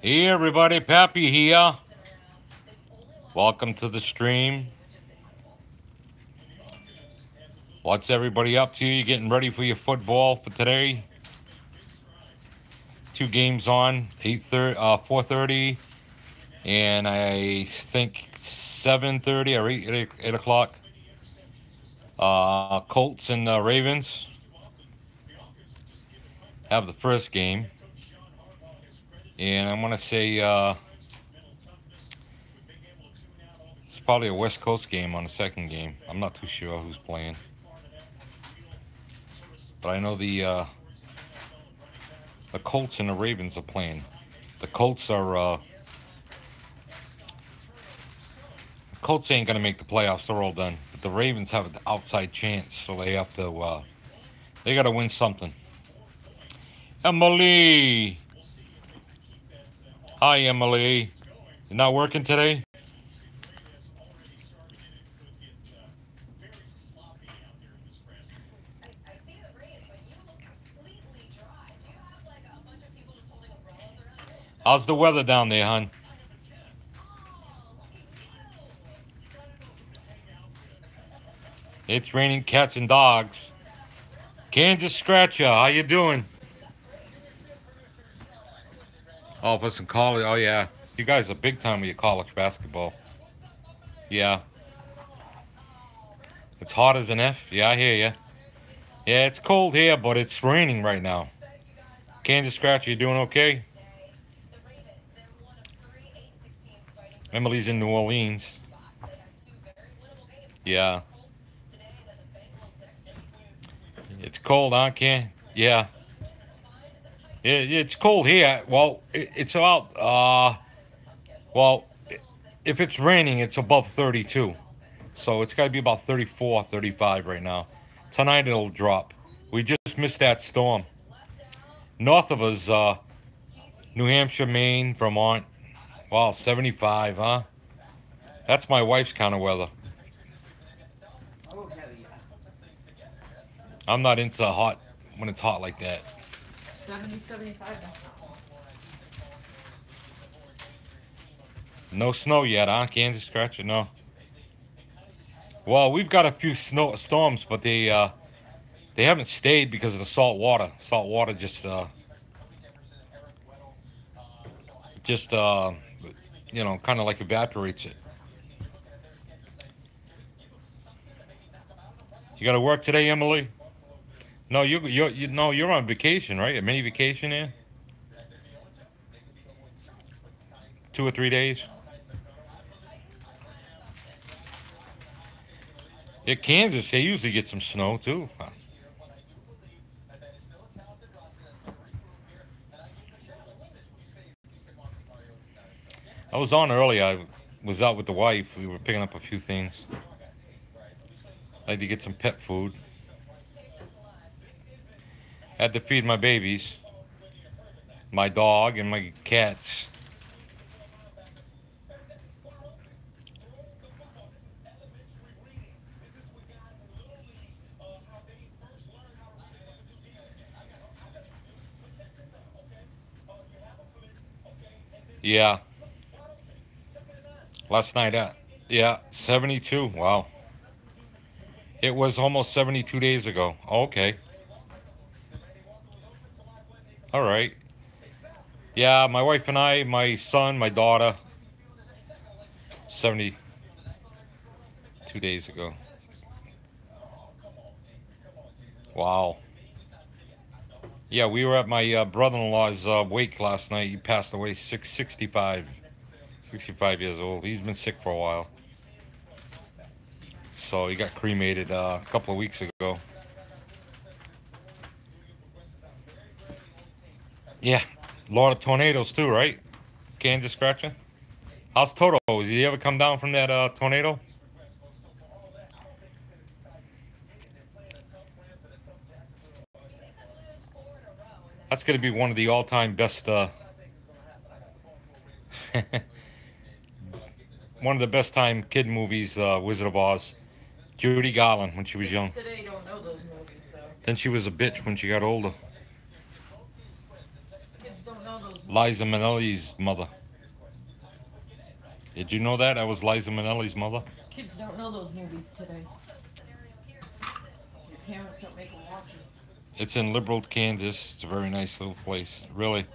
Hey everybody, Pappy here. Welcome to the stream. What's everybody up to? You getting ready for your football for today? Two games on, 8:30, 4:30, and I think 7:30 or 8 o'clock. Colts and Ravens have the first game, and I'm gonna say it's probably a West Coast game on the second game. I'm not too sure who's playing, but I know the Colts and the Ravens are playing. The Colts ain't gonna make the playoffs. They're all done. But the Ravens have an outside chance, so they have to. They got to win something. Emily, hi Emily. You not working today? How's the weather down there, hon? It's raining cats and dogs. Kansas Scratcher, how you doing? Oh, for some college. Oh yeah, you guys are big time with your college basketball. Yeah, it's hot as an F. Yeah, I hear ya. Yeah, it's cold here, but it's raining right now. Kansas Scratcher, you doing okay? Emily's in New Orleans. Yeah. It's cold, huh, Ken? Yeah. It's cold here. Well, it's about, well, if it's raining, it's above 32. So it's got to be about 34, 35 right now. Tonight it'll drop. We just missed that storm. North of us, New Hampshire, Maine, Vermont. Wow, 75, huh? That's my wife's kind of weather. I'm not into hot when it's hot like that. 70, 75. No snow yet, huh? Kansas Scratcher, no. Well, we've got a few snow storms, but they haven't stayed because of the salt water. Salt water just kind of like evaporates it. You got to work today, Emily? No, you're on vacation, right? A mini vacation here? 2 or 3 days. Yeah, Kansas, they usually get some snow too. I was on early. I was out with the wife. We were picking up a few things. I had to get some pet food. Had to feed my babies, my dog, and my cats. Yeah. Last night, yeah, 72. Wow. It was almost 72 days ago. Okay. All right. Yeah, my wife and I, my son, my daughter, 72 days ago. Wow. Yeah, we were at my brother-in-law's wake last night. He passed away 65 years old. He's been sick for a while. So he got cremated a couple of weeks ago. Yeah, a lot of tornadoes too, right? Kansas Scratcher. How's Toto? Did he ever come down from that tornado? That's going to be one of the all-time best, one of the best time kid movies, Wizard of Oz. Judy Garland when she was young. Today don't know those movies, though. Then she was a bitch when she got older. Kids don't know those movies. Liza Minnelli's mother. Did you know that? That was Liza Minnelli's mother. Kids don't know those movies today. Your parents don't make them watch them. It's in Liberal, Kansas. It's a very nice little place. Really.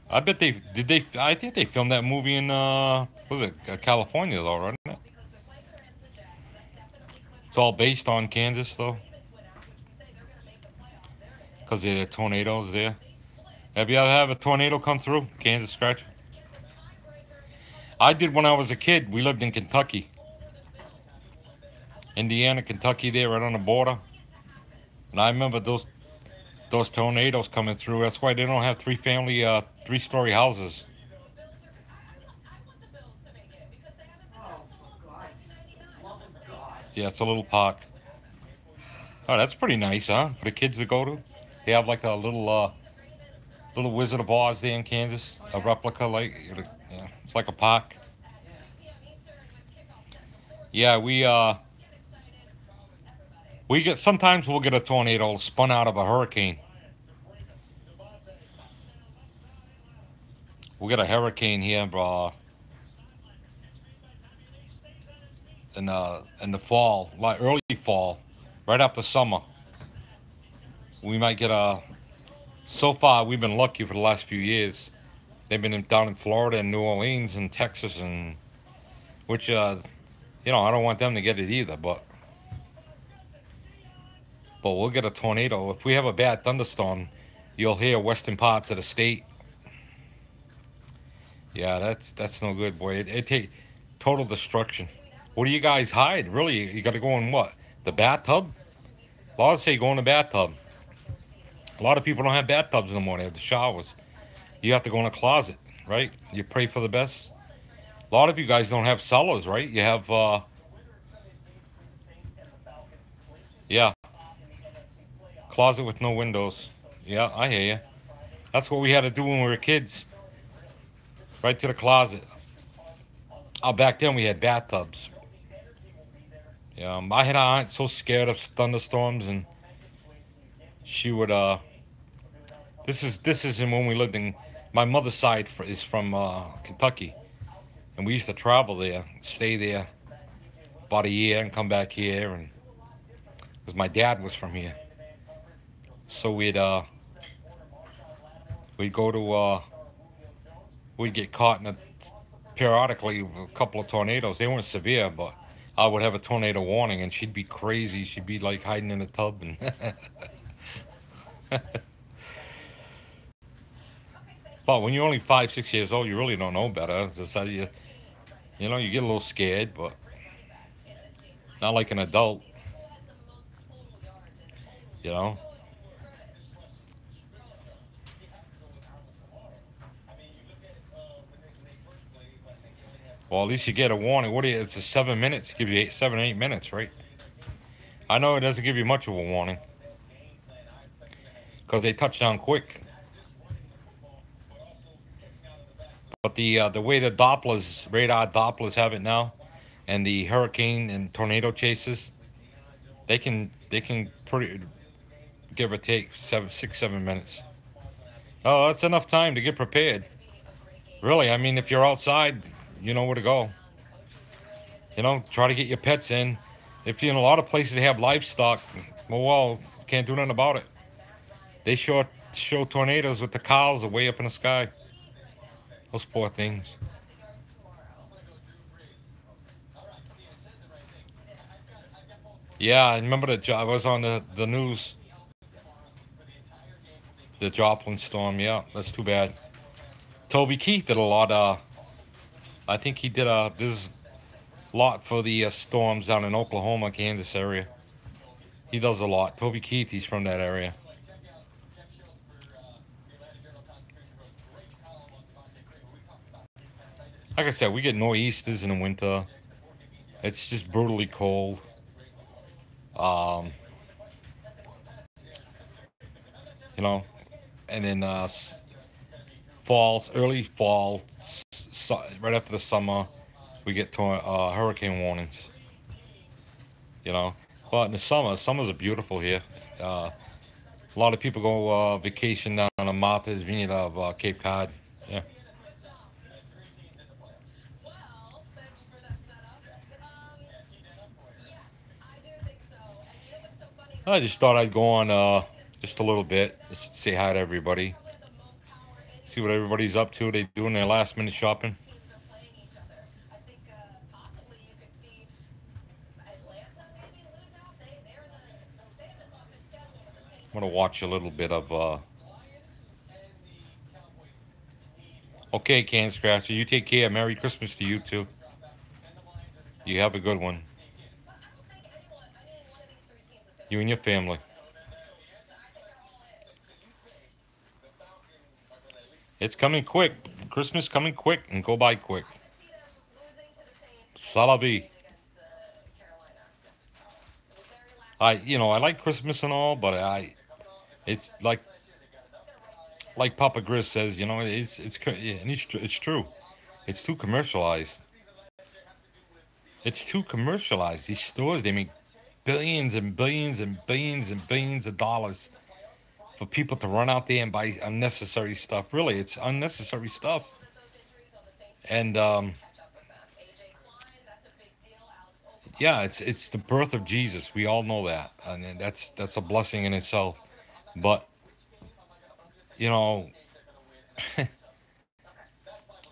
I bet they did. They I think they filmed that movie in was it California though, right? It's all based on Kansas though, because the tornadoes there. Have you ever had a tornado come through Kansas scratch? I did when I was a kid. We lived in Kentucky, Indiana, Kentucky, there right on the border, and I remember those tornadoes coming through. That's why they don't have three-story houses. Oh, for God's love of God. Yeah, it's a little park. Oh, that's pretty nice, huh? For the kids to go to. They have like a little Wizard of Oz there in Kansas, Oh, a yeah? replica like yeah, it's like a park. Yeah. Yeah, we get sometimes we'll get a tornado spun out of a hurricane. We'll get a hurricane here, in the fall, like early fall, right after summer. We might get a. So far, we've been lucky for the last few years. They've been down in Florida and New Orleans and Texas, and which I don't want them to get it either, but we'll get a tornado if we have a bad thunderstorm. You'll hear western parts of the state. Yeah, that's no good, boy. It take total destruction. What do you guys hide? Really, you got to go in what? The bathtub? A lot of say go in the bathtub. A lot of people don't have bathtubs no more. They have the showers. You have to go in a closet, right? You pray for the best. A lot of you guys don't have cellars, right? You have, yeah, closet with no windows. Yeah, I hear you. That's what we had to do when we were kids. Right to the closet. Oh, back then we had bathtubs. Yeah, I had an aunt so scared of thunderstorms, and she would. This is when we lived in. My mother's side is from Kentucky, and we used to travel there, stay there about a year, and come back here, and because my dad was from here, so we'd go to we'd get caught in periodically a couple of tornadoes. They weren't severe, but I would have a tornado warning, and she'd be crazy. She'd be like hiding in a tub, and but when you're only 5, 6 years old, you really don't know better. It's just how you get a little scared, but not like an adult, you know. Well, at least you get a warning. What do you? It's a 7 minutes. It gives you 7, 8 minutes, right? I know it doesn't give you much of a warning because they touch down quick. But the way the radar Dopplers have it now, and the hurricane and tornado chases, they can pretty give or take 7, 6, 7 minutes. Oh, that's enough time to get prepared. Really, I mean, if you're outside, you know where to go. Try to get your pets in. If you're in a lot of places they have livestock, well, can't do nothing about it. They show tornadoes with the cows way up in the sky. Those poor things. Yeah, I remember I was on the news. The Joplin storm. Yeah, that's too bad. Toby Keith did a lot. I think he did this lot for the storms down in Oklahoma, Kansas area. He does a lot. Toby Keith, he's from that area. Like I said, we get nor'easters in the winter. It's just brutally cold. Um, you know, and then early fall, right after the summer, we get hurricane warnings. But in the summer's are beautiful here. A lot of people go vacation down on the Martha's Vineyard of Cape Cod. Yeah. I just thought I'd go on just a little bit, just to say hi to everybody, see what everybody's up to. They doing their last minute shopping. I'm gonna watch a little bit of. Okay, Can Scratcher, you take care. Merry Christmas to you too. You have a good one. You and your family. It's coming quick. Christmas coming quick and go by quick. Salavi. I like Christmas and all, but it's like Papa Grizz says, yeah, and it's true. It's too commercialized. It's too commercialized. These stores, they make billions and billions and billions and billions of dollars for people to run out there and buy unnecessary stuff. Really, it's unnecessary stuff. And yeah, it's the birth of Jesus. We all know that, and that's a blessing in itself. But you know,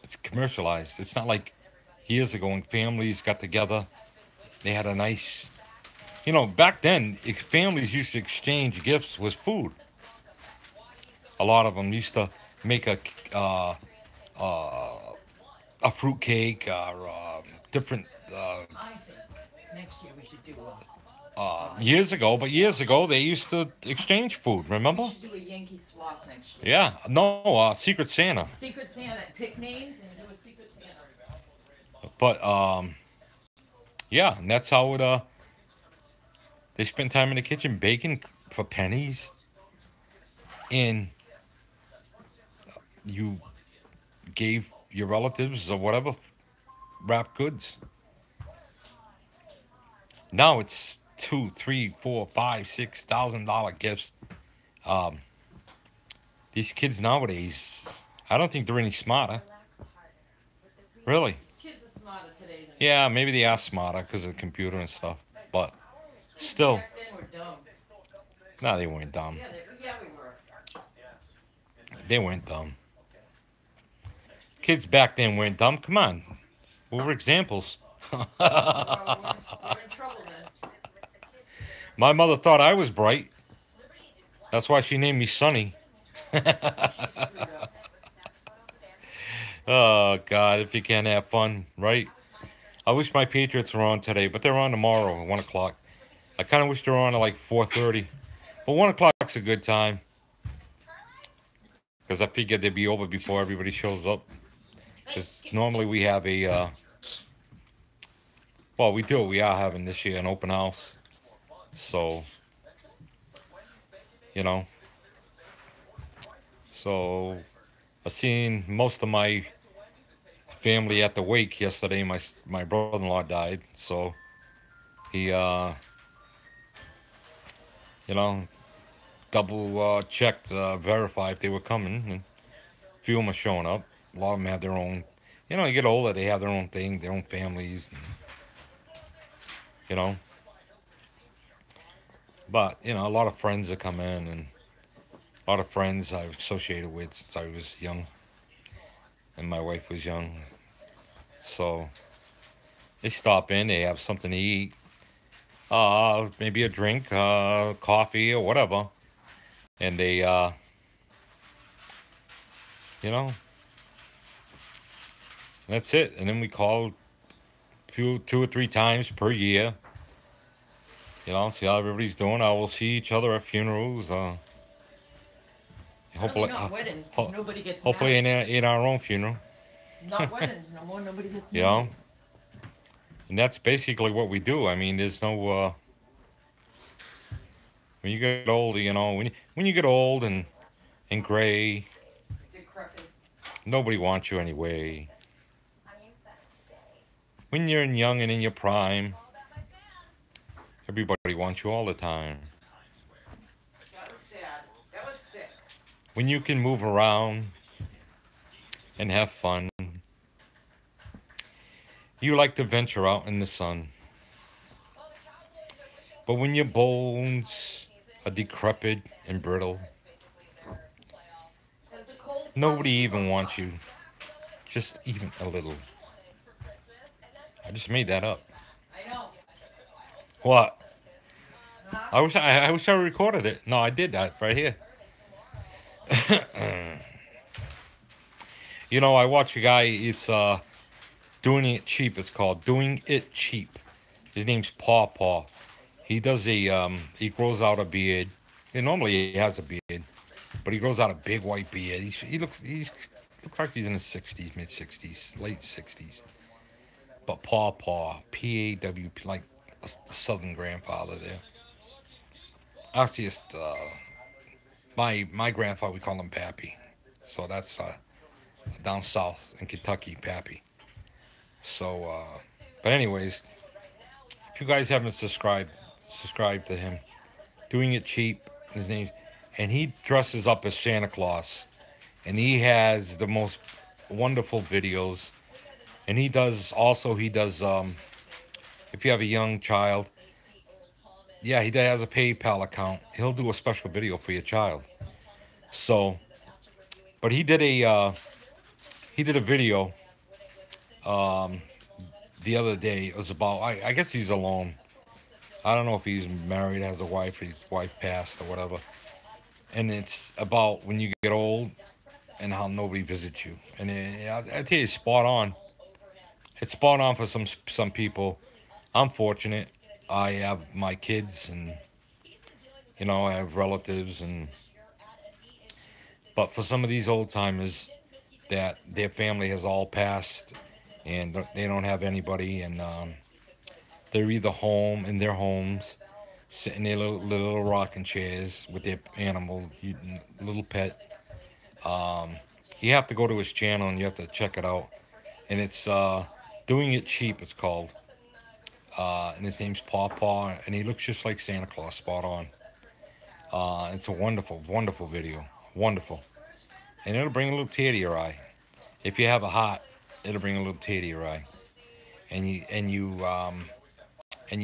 it's commercialized. It's not like years ago when families got together. They had a nice, back then families used to exchange gifts with food. A lot of them used to make uh, uh, a fruit cake or different I think next year we should do years ago. But years ago they used to exchange food. we Remember? should do a Yankee swap next year. Yeah. No. Secret Santa. Secret Santa, pick names and do a Secret Santa. But yeah, and that's how it. They spent time in the kitchen baking for pennies, and you gave your relatives or whatever wrapped goods. Now it's two, three, four, five, $6,000 gifts. Um, these kids nowadays, I don't think they're any smarter. Really? Kids are smarter today than Yeah, maybe they are smarter because of the computer and stuff. But kids still, back then were dumb. no, they weren't dumb. Yeah, we were. They weren't dumb. Kids back then weren't dumb. Come on, we were examples. We're in trouble then. My mother thought I was bright. That's why she named me Sonny. She screwed up. Oh God, if you can't have fun, right? I wish my Patriots were on today, but they're on tomorrow at 1 o'clock. I kind of wish they were on at like 4:30, but 1 o'clock's a good time because I figured they'd be over before everybody shows up. Because normally we have a, well, we do. We are having this year an open house, so you know, so I seen most of my family at the wake yesterday. My brother-in-law died, so he you know double checked, verified if they were coming, and a few of them are showing up. A lot of them have their own. You get older, they have their own thing, their own families. You know, but a lot of friends that come in, and a lot of friends I've associated with since I was young, and my wife was young. So they stop in, they have something to eat, maybe a drink, coffee or whatever, and they, you know, that's it. And then we call two or three times per year. See how everybody's doing. I will see each other at funerals. Certainly Hopefully, not weddings, because nobody gets hopefully married. in our own funeral. Not weddings no more. Nobody gets You married. know, and that's basically what we do. I mean, there's no when you get old, when you get old and gray, Decrepit. nobody wants you anyway. When you're young and in your prime, everybody wants you all the time. That was sad. when you can move around and have fun, you like to venture out in the sun. But when your bones are decrepit and brittle, Has the cold nobody front even broke wants up? you, just even a little. I just made that up. I know. What? Huh? I wish I recorded it. No, I did that right here. You know, I watch a guy. It's doing it cheap. It's called doing it cheap. His name's Paw Paw. He does a he grows out a beard. And normally he has a beard, but he grows out a big white beard. He looks like he's in his 60s, mid 60s, late 60s. But Paw Paw, Pawp, like a Southern grandfather there. Actually, it's my grandfather. We call him Pappy. So that's down south in Kentucky, Pappy. So, but anyways, if you guys haven't subscribe to him. Doing it cheap. His name, and he dresses up as Santa Claus, and he has the most wonderful videos. And he does if you have a young child, yeah, has a PayPal account. He'll do a special video for your child. So, but he did a video the other day. It was about I guess he's alone. I don't know if he's married, has a wife, his wife passed or whatever. And it's about when you get old and how nobody visits you. And I tell you, it's spot on. It's spot on for some people. I'm fortunate. I have my kids, and I have relatives, and but for some of these old timers that their family has all passed, and they don't have anybody, and they're either home in their homes, sitting in their little rocking chairs with their animal, little pet. You have to go to his channel and you have to check it out. And it's doing it cheap. It's called. And his name's Paw Paw, and he looks just like Santa Claus, spot on. It's a wonderful, wonderful video, wonderful, and it'll bring a little tear to your eye. If you have a heart, it'll bring a little tear to your eye, and you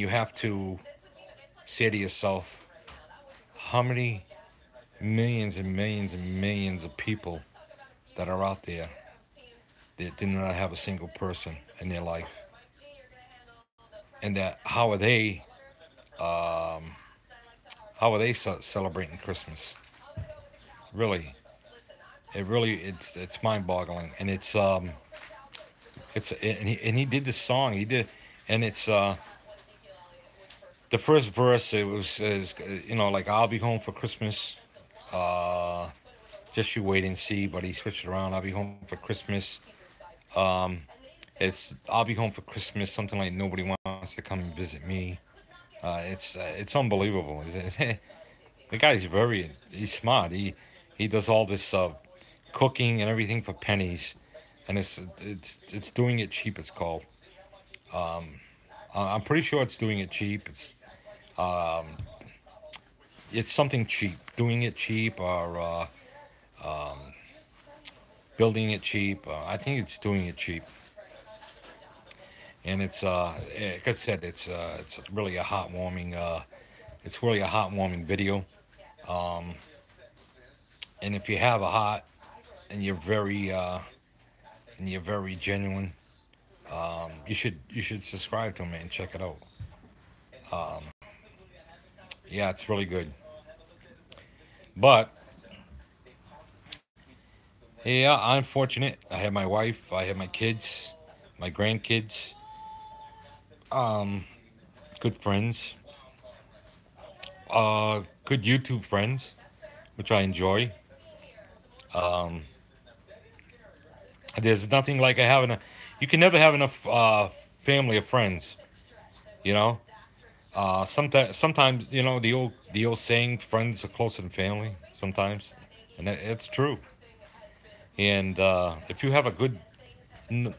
have to say to yourself, how many millions and millions and millions of people that are out there that do not have a single person in their life, and that um, how are they celebrating Christmas? Really, it's mind-boggling, and and he did this song. He did, and it's the first verse. It was is like I'll be home for Christmas. Uh, just you wait and see. But he switched it around. I'll be home for Christmas. Um, it's I'll be home for Christmas. Something like nobody wants to come and visit me. It's unbelievable. The guy's he's smart. He does all this cooking and everything for pennies, and it's doing it cheap. It's called. I'm pretty sure it's doing it cheap. Um, it's something cheap. Doing it cheap or building it cheap. I think it's doing it cheap, and like I said, it's really a heartwarming. It's really a heartwarming video. Um, and if you have a heart and you're very genuine, you should subscribe to him and check it out. Um, yeah, it's really good. But yeah, I'm fortunate. I have my wife, I have my kids, my grandkids, um, good friends, good YouTube friends, which I enjoy. Um, there's nothing like having a. You can never have enough family of friends. You know. Sometimes the old saying, "Friends are closer than family." Sometimes, and it's true. And if you have a good, no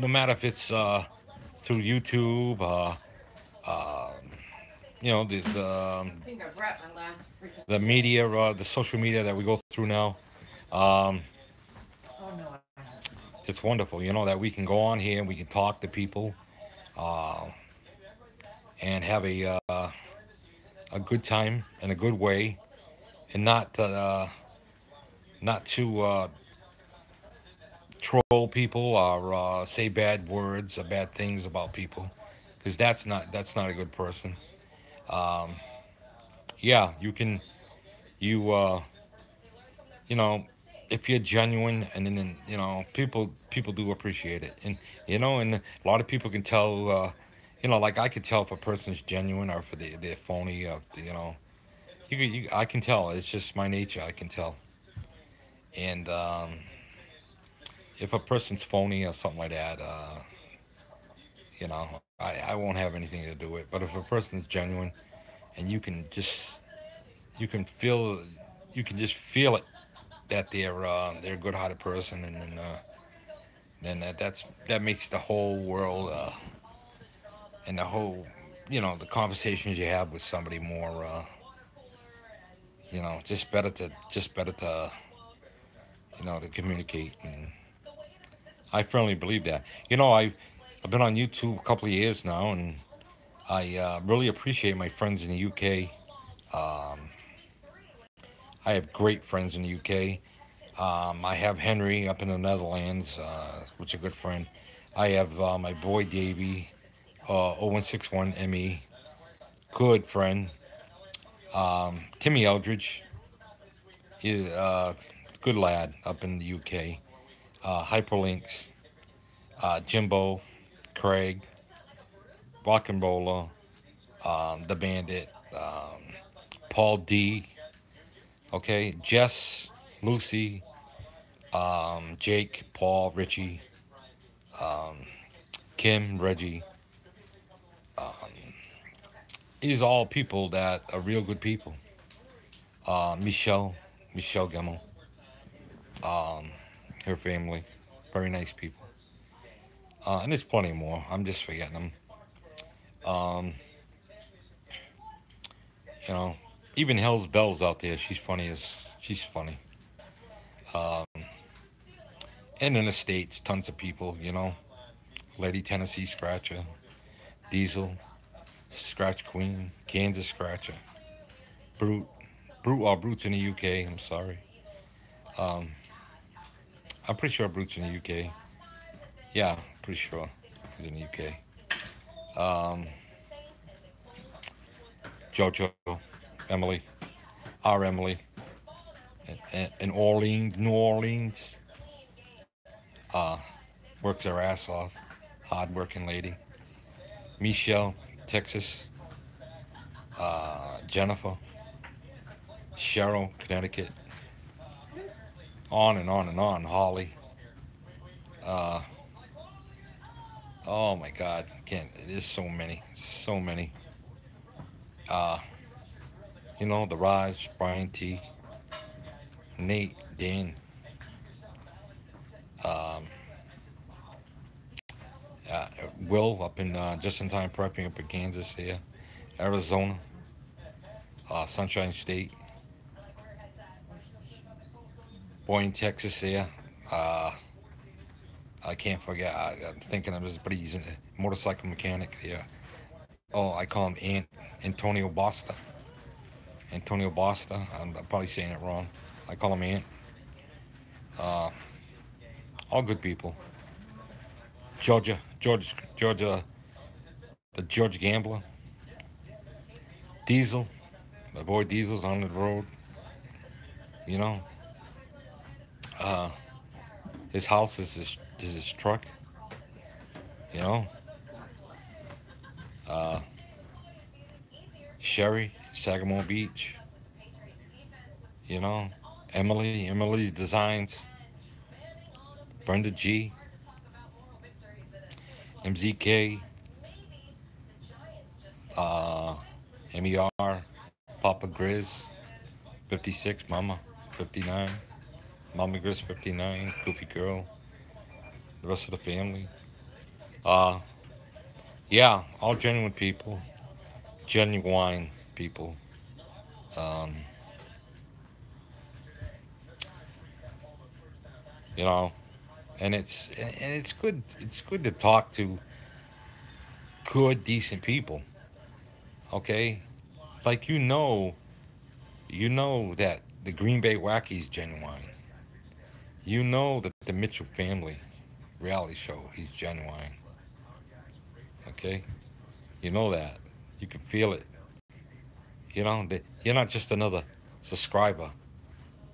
matter if it's through YouTube, uh, I think I brought my last freaking. the media, the social media that we go through now. Um, Oh no, I haven't. it's wonderful, that we can go on here and we can talk to people uh, and have a good time in a good way, and not to troll people or say bad words or bad things about people, because that's not a good person. Um, yeah, you you know if you're genuine, and then people do appreciate it, and a lot of people can tell. Like I could tell if a person's genuine or if they're phony. Or I can tell. It's just my nature. I can tell. And if a person's phony or something like that, I won't have anything to do with it. But if a person's genuine, and you can you can just feel it that they're a good-hearted person, and then that makes the whole world and the whole the conversations you have with somebody more just better to to communicate. And I firmly believe that. I've been on YouTube a couple of years now, and I really appreciate my friends in the UK. Um, I have great friends in the UK. I have Henry up in the Netherlands, which is a good friend. I have my boy Davey, 0161 ME, good friend. Timmy Eldridge, he, good lad up in the UK. Hyperlinks, Jimbo, Craig, Rock and Roller, the Bandit, Paul D. Okay, Jess, Lucy, Jake, Paul, Richie, Kim, Reggie. These are all people that are real good people. Michelle Gemmel, her family, very nice people. And there's plenty more. I'm just forgetting them. Um, you know, even Hell's Bells out there. She's funny. Um, and in the states, tons of people. Lady Tennessee Scratcher, Diesel, Scratch Queen, Kansas Scratcher, Brute, Brute's in the UK. I'm sorry. Um, I'm pretty sure Brute's in the UK. Yeah, pretty sure he's in the UK. Um, JoJo, Emily, our Emily, in Orleans, New Orleans, uh, works her ass off, hard-working lady. Michelle, Texas, Jennifer, Cheryl, Connecticut, on and on and on. Holly. Uh, oh my God, can't. There's so many, so many. Uh, the Raj, Brian T, Nate, Dan, um, uh, Will up in just in time prepping up in Kansas here, Arizona, Sunshine State, boy in Texas here. Uh, I can't forget. I'm thinking of his, but he's a motorcycle mechanic here. Oh, I call him Antonio Bosta. Antonio Bosta. I'm probably saying it wrong. I call him Ant. Uh, all good people. Georgia, the George Gambler. Diesel, my boy Diesel's on the road. You know, uh, his house is his truck. You know, God bless him. uh, Sherry, Sagamore Beach. You know, Emily's Designs. Brenda G, MZK, uh, MER, Papa Grizz, 56, Mama, 59, Mama Grizz, 59, Goofy Girl, the rest of the family. Uh, yeah, all genuine people, genuine people. Um, you know, and it's good. It's good to talk to good, decent people. Okay, like you know that the Green Bay Wacky is genuine. You know that the Mitchell family reality show is genuine. Okay, you know that. You can feel it. You know that you're not just another subscriber.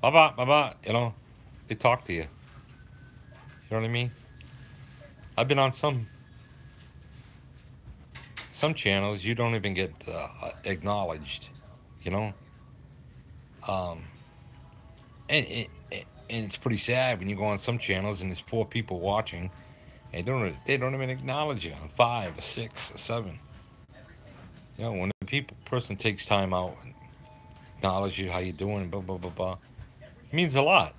Baba, baba. You know, they talk to you. You know what I mean? I've been on some channels you don't even get acknowledged. You know, um, and it's pretty sad when you go on some channels and there's four people watching and they don't even acknowledge you. Five or six or seven. You know, when the person takes time out and acknowledge you, how you doing, blah blah blah blah, it means a lot.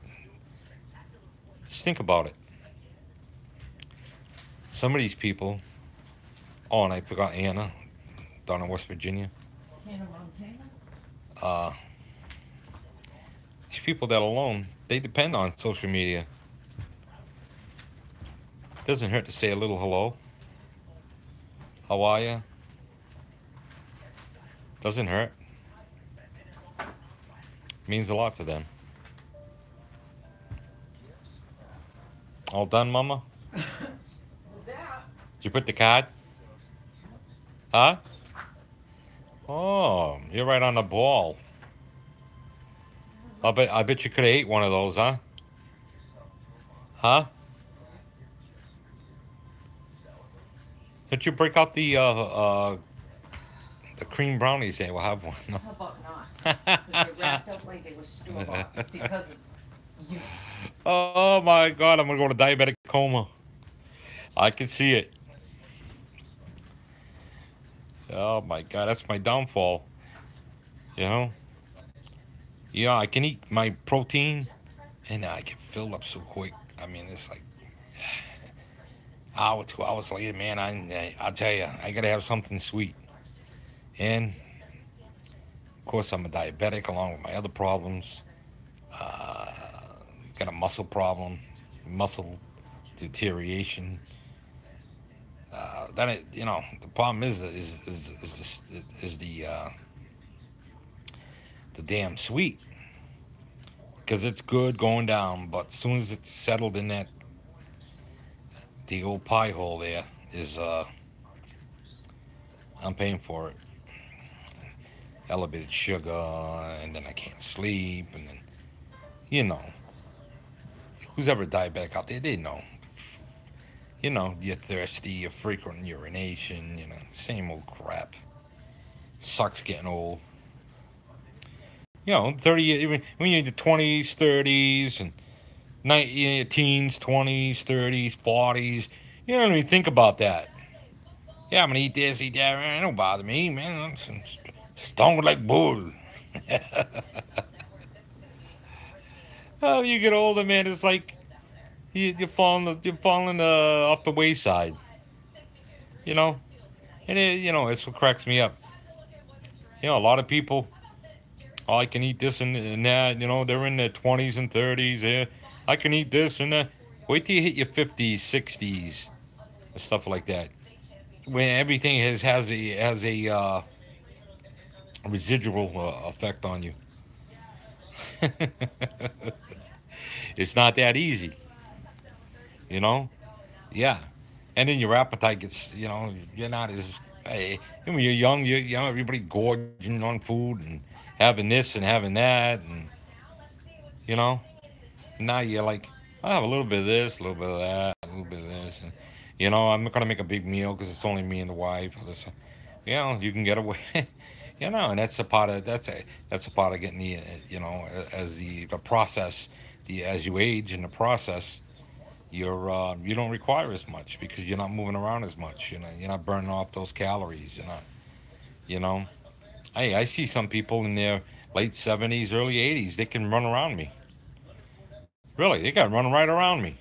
Just think about it. Some of these people. Oh, and I forgot Anna down in West Virginia. Hannah Montana? Uh, these people that alone they depend on social media. Doesn't hurt to say a little hello. How are you? Doesn't hurt. Means a lot to them. All done, Mama? With that, Did you put the card? Huh? Oh, you're right on the ball. I bet you could have ate one of those, huh? Huh? Did you break out the cream brownies? There, we'll have one. how about not? Because they wrapped up like they were store-bought because of you. Oh my God, I'm gonna go to diabetic coma. I can see it. Oh my God, that's my downfall. You know? Yeah, I can eat my protein and I get filled up so quick. I mean, it's like hour, 2 hours later, man. I'll tell you, I gotta have something sweet. And of course, I'm a diabetic along with my other problems. Uh, got a muscle problem, muscle deterioration. The problem is the damn sweet because it's good going down, but as soon as it's settled in that the old pie hole there is I'm paying for it. Elevated sugar, and then I can't sleep, and then you know who's ever diabetic out there, they know. You know, you're thirsty, you're frequent urination, same old crap. Sucks getting old. 30, even when you're in your 20s, 30s, and your teens, 20s, 30s, 40s, you don't even think about that. Yeah, I'm gonna eat this, eat that. Man, it don't bother me, man. I'm stoned like bull. Oh, you get older, man. It's like you're falling off the wayside. You know, and it's what cracks me up. A lot of people, oh, I can eat this and that. They're in their 20s and 30s. Yeah, I can eat this and that. Wait till you hit your 50s, 60s, and stuff like that. When everything has a residual effect on you. It's not that easy, you know. Yeah, and then your appetite gets, you're not as. Hey, when you're young, everybody gorging on food and having this and having that, and you know. Now you're like, I have a little bit of this, a little bit of that, a little bit of this, and I'm not gonna make a big meal because it's only me and the wife. Or this, you can get away. And that's a part of getting the as the process, the as you age in the process, you don't require as much because you're not moving around as much. You're not burning off those calories. You're not, you know. Hey, I see some people in their late 70s, early 80s. They can run around me. Really, they can run right around me.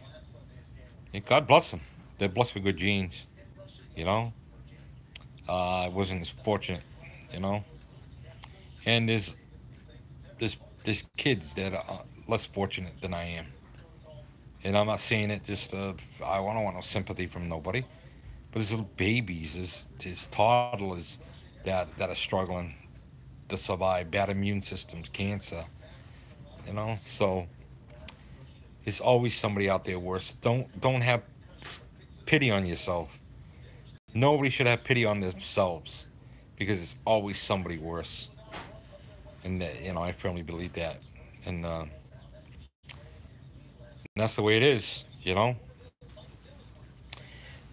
And God bless them. They're blessed with good genes. You know. I wasn't as fortunate. You know. And there's kids that are less fortunate than I am. And I'm not saying it just. Don't want no sympathy from nobody. But there's little babies, there's toddlers that are struggling to survive, bad immune systems, cancer. So there's always somebody out there worse. Don't have pity on yourself. Nobody should have pity on themselves because it's always somebody worse. And I firmly believe that. And that's the way it is. Yeah,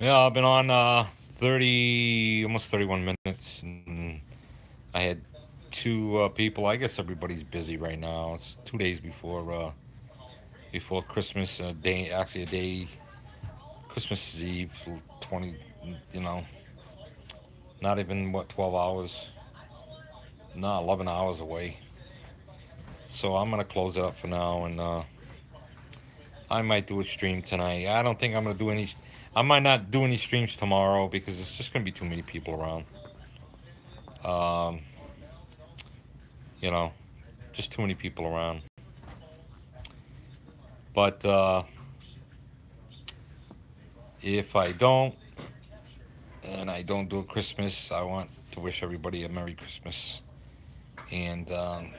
I've been on 30, almost 31 minutes, and I had two people. I guess everybody's busy right now. It's 2 days before Christmas day. Actually, a day Christmas Eve, 20. You know, not even what 12 hours. No, 11 hours away. So I'm gonna close it up for now, and I might do a stream tonight. I don't think I'm gonna do any. I might not do any streams tomorrow because it's just gonna be too many people around. Um, you know, just too many people around. But if I don't, and I don't do a Christmas, I want to wish everybody a Merry Christmas and a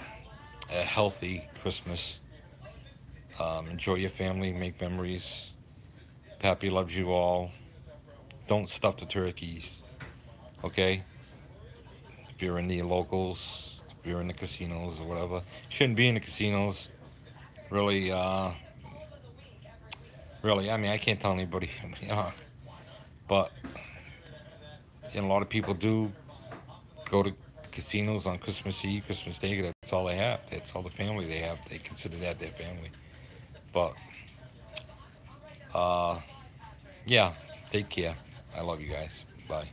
healthy Christmas. Enjoy your family, make memories. Pappy loves you all. Don't stuff the turkeys, okay? If you're in the locals, if you're in the casinos or whatever, shouldn't be in the casinos. Really, really. I mean, I can't tell anybody, but a lot of people do go to casinos on Christmas Eve, Christmas Day. That's all they have. That's all the family they have. They consider that their family. But uh, yeah, take care. I love you guys. Bye.